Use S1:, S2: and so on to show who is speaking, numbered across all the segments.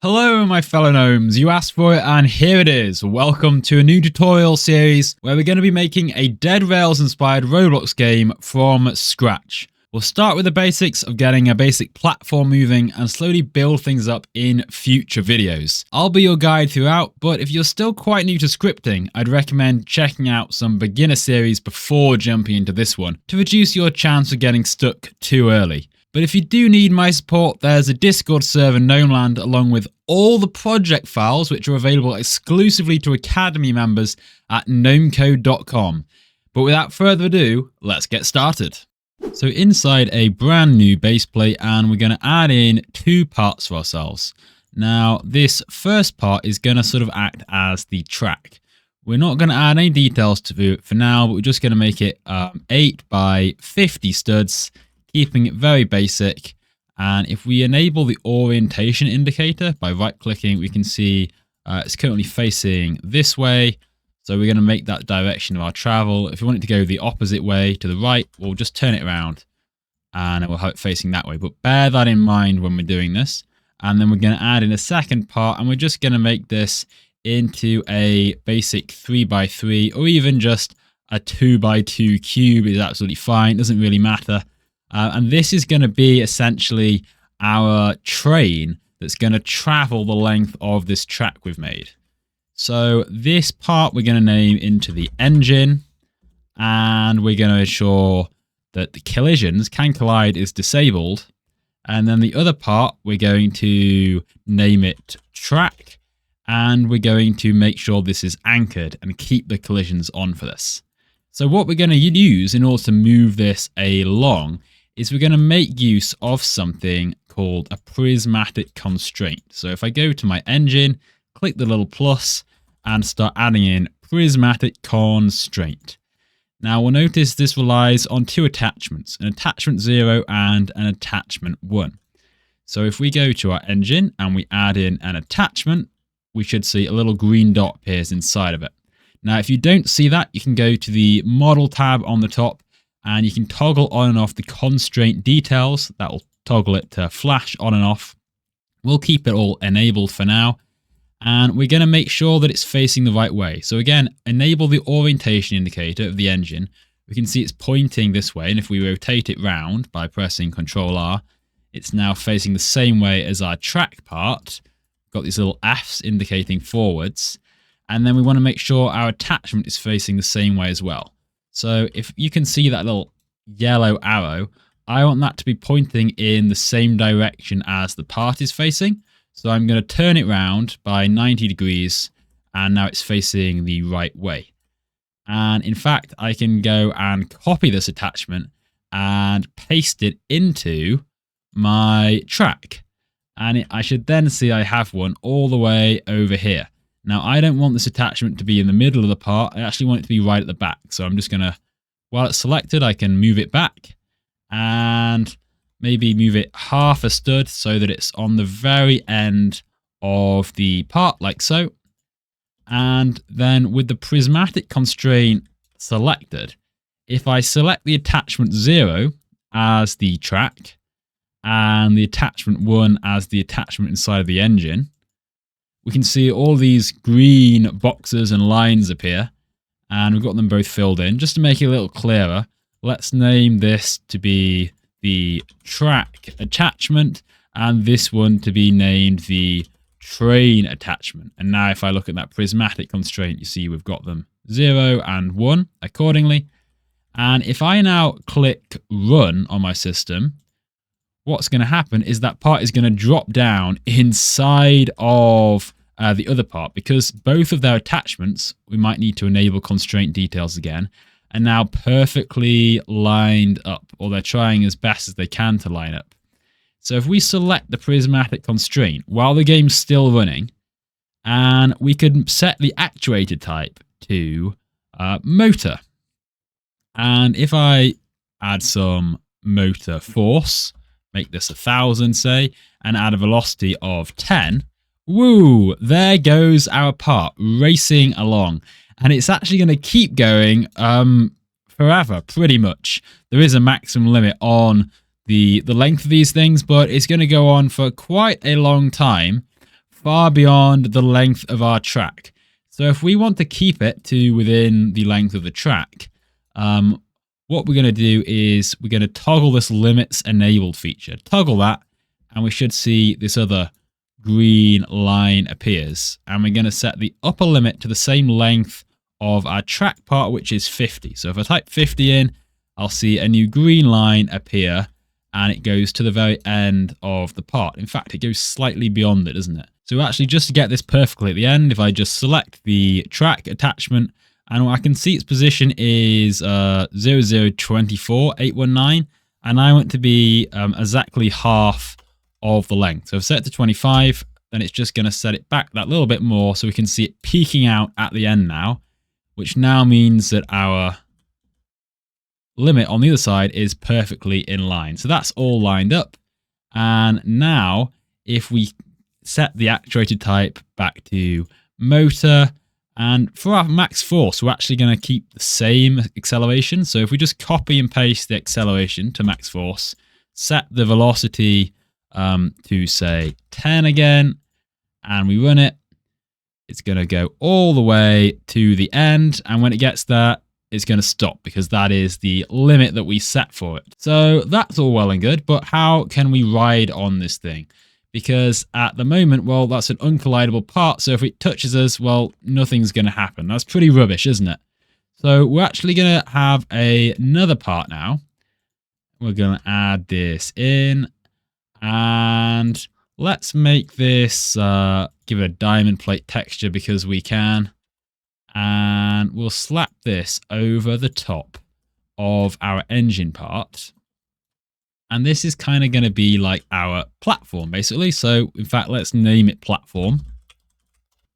S1: Hello my fellow gnomes, you asked for it and here it is. Welcome to a new tutorial series where we're going to be making a Dead Rails inspired Roblox game from scratch. We'll start with the basics of getting a basic platform moving and slowly build things up in future videos. I'll be your guide throughout, but if you're still quite new to scripting, I'd recommend checking out some beginner series before jumping into this one to reduce your chance of getting stuck too early. But if you do need my support, there's a Discord server Gnomeland along with all the project files which are available exclusively to Academy members at GnomeCode.com. But without further ado, let's get started. So inside a brand new base plate, and we're going to add in two parts for ourselves. Now this first part is going to sort of act as the track. We're not going to add any details to it for now, but we're just going to make it 8 by 50 studs. Keeping it very basic, and if we enable the orientation indicator by right clicking, we can see it's currently facing this way, so we're going to make that direction of our travel. If we want it to go the opposite way to the right, we'll just turn it around and we'll have it facing that way, but bear that in mind when we're doing this. And then we're going to add in a second part, and we're just going to make this into a basic 3x3 or even just a 2x2 cube is absolutely fine, doesn't really matter. And this is going to be essentially our train that's going to travel the length of this track we've made. So this part we're going to name into the engine, and we're going to ensure that the collisions can collide is disabled. And then the other part we're going to name it track, and we're going to make sure this is anchored and keep the collisions on for this. So what we're going to use in order to move this along is we're going to make use of something called a Prismatic Constraint. So if I go to my engine, click the little plus, and start adding in Prismatic Constraint. Now we'll notice this relies on two attachments, an attachment 0 and an attachment 1. So if we go to our engine and we add in an attachment, we should see a little green dot appears inside of it. Now if you don't see that, you can go to the model tab on the top, and you can toggle on and off the constraint details. That will toggle it to flash on and off. We'll keep it all enabled for now. And we're going to make sure that it's facing the right way. So again, enable the orientation indicator of the engine. We can see it's pointing this way. And if we rotate it round by pressing Ctrl R, it's now facing the same way as our track part. We've got these little Fs indicating forwards. And then we want to make sure our attachment is facing the same way as well. So if you can see that little yellow arrow, I want that to be pointing in the same direction as the part is facing. So I'm going to turn it round by 90 degrees, and now it's facing the right way. And in fact, I can go and copy this attachment and paste it into my track. And I should then see I have one all the way over here. Now, I don't want this attachment to be in the middle of the part. I actually want it to be right at the back. So I'm just going to, while it's selected, I can move it back and maybe move it half a stud so that it's on the very end of the part, like so. And then with the Prismatic Constraint selected, if I select the attachment 0 as the track and the attachment 1 as the attachment inside of the engine, we can see all these green boxes and lines appear, and we've got them both filled in. Just to make it a little clearer, let's name this to be the track attachment, and this one to be named the train attachment. And now if I look at that Prismatic Constraint, you see we've got them 0 and 1 accordingly. And if I now click run on my system, what's going to happen is that part is going to drop down inside of the other part, because both of their attachments, we might need to enable constraint details again, are now perfectly lined up, or they're trying as best as they can to line up. So if we select the Prismatic Constraint while the game's still running, and we could set the actuator type to motor. And if I add some motor force, make this 1,000 say, and add a velocity of 10, woo, there goes our part racing along. And it's actually going to keep going forever, pretty much. There is a maximum limit on the length of these things, but it's going to go on for quite a long time far beyond the length of our track. So if we want to keep it to within the length of the track, what we're going to do is we're going to toggle this limits enabled feature. Toggle that, and we should see this other green line appears. And we're going to set the upper limit to the same length of our track part, which is 50. So if I type 50 in, I'll see a new green line appear, and it goes to the very end of the part. In fact, it goes slightly beyond it, doesn't it? So actually, just to get this perfectly at the end, if I just select the track attachment, and I can see its position is 0024819, and I want to be exactly half of the length. So I've set it to 25, then it's just going to set it back that little bit more so we can see it peaking out at the end now, which now means that our limit on the other side is perfectly in line. So that's all lined up. And now if we set the actuator type back to motor, and for our max force, we're actually going to keep the same acceleration. So if we just copy and paste the acceleration to max force, set the velocity to say 10 again, and we run it, it's going to go all the way to the end. And when it gets there, it's going to stop because that is the limit that we set for it. So that's all well and good, but how can we ride on this thing? Because at the moment, well, that's an uncollidable part. So if it touches us, well, nothing's going to happen. That's pretty rubbish, isn't it? So we're actually going to have another part now. We're going to add this in, and let's make this, give it a diamond plate texture because we can. And we'll slap this over the top of our engine part. And this is kind of going to be like our platform, basically. So, in fact, let's name it platform.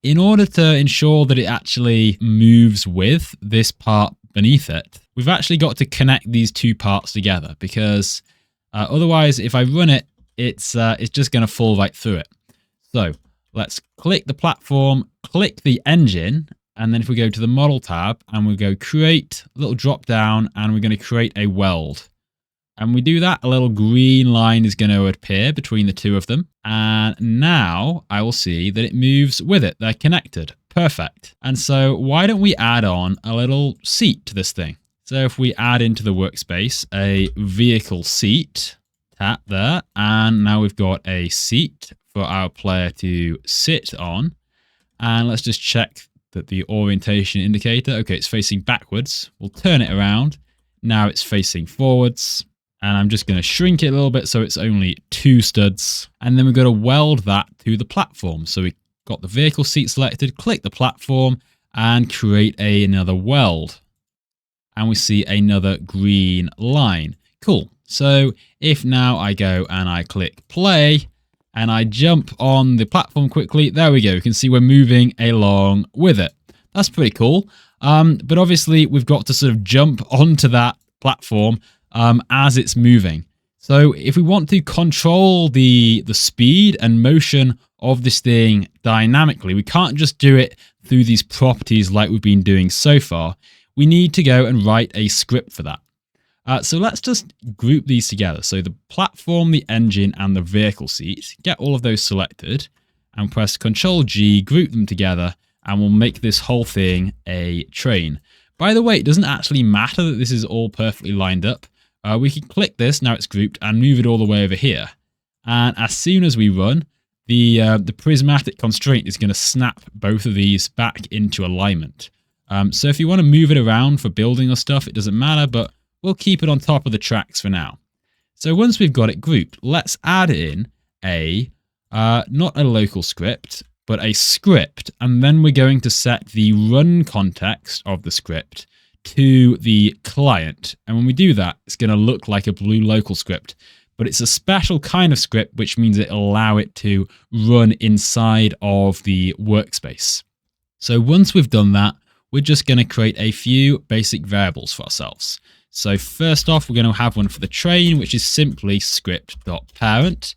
S1: In order to ensure that it actually moves with this part beneath it, we've actually got to connect these two parts together because otherwise, if I run it, it's just going to fall right through it. So, let's click the platform, click the engine, and then if we go to the model tab and we go create, a little drop down, and we're going to create a weld. And we do that, a little green line is going to appear between the two of them. And now I will see that it moves with it. They're connected. Perfect. And so why don't we add on a little seat to this thing? So if we add into the workspace a vehicle seat, tap there, and now we've got a seat for our player to sit on. And let's just check that the orientation indicator, okay, it's facing backwards. We'll turn it around. Now it's facing forwards. And I'm just going to shrink it a little bit so it's only 2 studs. And then we've got to weld that to the platform. So we got the vehicle seat selected, click the platform, and create another weld. And we see another green line. Cool. So if now I go and I click play, and I jump on the platform quickly, there we go. You can see we're moving along with it. That's pretty cool. But obviously, we've got to sort of jump onto that platform as it's moving. So if we want to control the speed and motion of this thing dynamically, we can't just do it through these properties like we've been doing so far. We need to go and write a script for that. So let's just group these together. So the platform, the engine, and the vehicle seat, get all of those selected and press Ctrl-G, group them together, and we'll make this whole thing a train. By the way, it doesn't actually matter that this is all perfectly lined up. We can click this, now it's grouped, and move it all the way over here. And as soon as we run, the prismatic constraint is going to snap both of these back into alignment. So if you want to move it around for building or stuff, it doesn't matter, but we'll keep it on top of the tracks for now. So once we've got it grouped, let's add in not a local script, but a script. And then we're going to set the run context of the script to the client. And when we do that, it's going to look like a blue local script, but it's a special kind of script, which means it'll allow it to run inside of the workspace. So once we've done that, we're just going to create a few basic variables for ourselves. So first off, we're going to have one for the train, which is simply script.parent.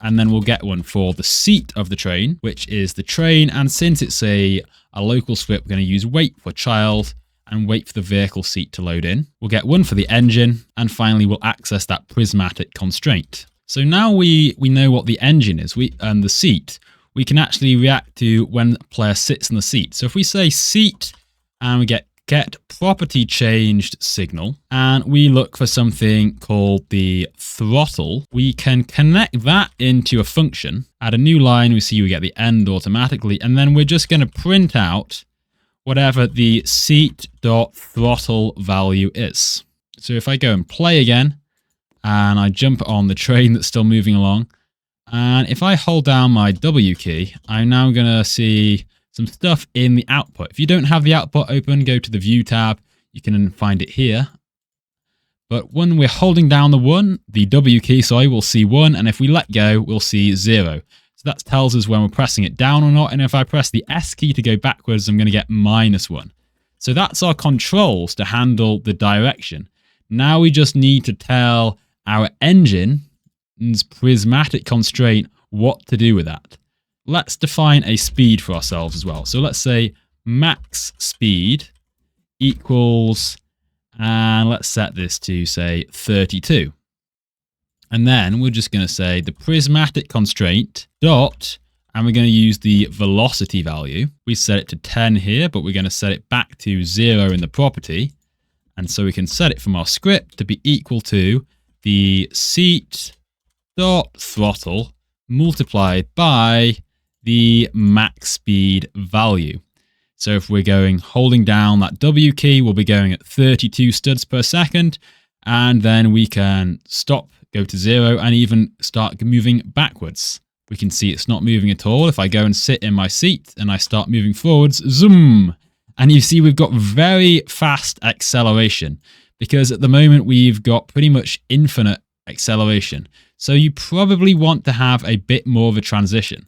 S1: And then we'll get one for the seat of the train, which is the train. And since it's a local script, we're going to use wait for child and wait for the vehicle seat to load in. We'll get one for the engine. And finally, we'll access that prismatic constraint. So now we know what the engine is and the seat. we can actually react to when a player sits in the seat. So if we say seat and we get property changed signal, and we look for something called the throttle, we can connect that into a function. Add a new line, we see we get the end automatically, and then we're just going to print out whatever the seat.throttle value is. So if I go and play again, and I jump on the train that's still moving along, and if I hold down my W key, I'm now going to see some stuff in the output. If you don't have the output open, go to the View tab. You can find it here. But when we're holding down the W key, sorry, we'll see 1, and if we let go, we'll see 0. So that tells us when we're pressing it down or not, and if I press the S key to go backwards, I'm going to get -1. So that's our controls to handle the direction. Now we just need to tell our engine's prismatic constraint what to do with that. Let's define a speed for ourselves as well. So let's say max speed equals, and let's set this to say 32. And then we're just going to say the prismatic constraint dot, and we're going to use the velocity value. We set it to 10 here, but we're going to set it back to 0 in the property. And so we can set it from our script to be equal to the seat dot throttle multiplied by the max speed value. So if we're holding down that W key, we'll be going at 32 studs per second, and then we can stop, go to 0, and even start moving backwards. We can see it's not moving at all. If I go and sit in my seat and I start moving forwards, zoom, and you see we've got very fast acceleration, because at the moment we've got pretty much infinite acceleration. So you probably want to have a bit more of a transition.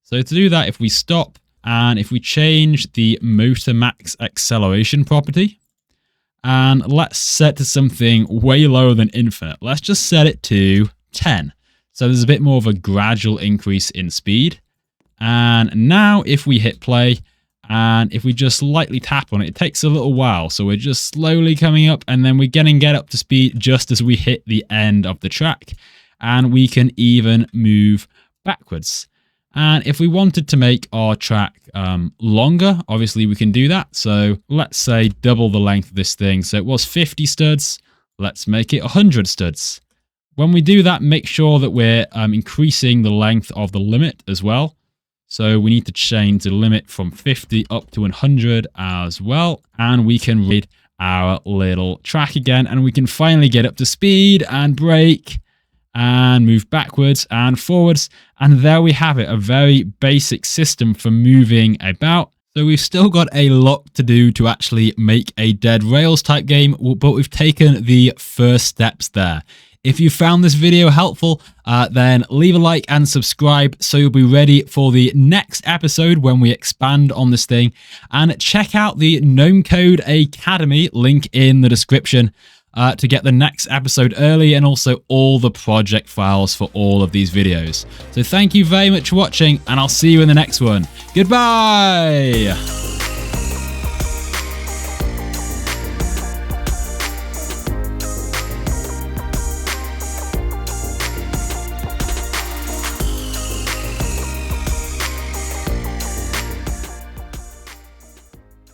S1: So to do that, if we stop and if we change the motor max acceleration property, and let's set to something way lower than infinite. Let's just set it to 10. So there's a bit more of a gradual increase in speed. And now if we hit play, and if we just lightly tap on it, it takes a little while. So we're just slowly coming up, and then we're getting up to speed just as we hit the end of the track. And we can even move backwards. And if we wanted to make our track longer, obviously we can do that. So let's say double the length of this thing. So it was 50 studs. Let's make it 100 studs. When we do that, make sure that we're increasing the length of the limit as well. So we need to change the limit from 50 up to 100 as well. And we can read our little track again. And we can finally get up to speed and brake and move backwards and forwards. And there we have it, a very basic system for moving about. So we've still got a lot to do to actually make a Dead Rails type game, but we've taken the first steps there. If you found this video helpful, then leave a like and subscribe so you'll be ready for the next episode when we expand on this thing. And check out the GnomeCode Academy, link in the description, to get the next episode early, and also all the project files for all of these videos. So thank you very much for watching, and I'll see you in the next one. Goodbye!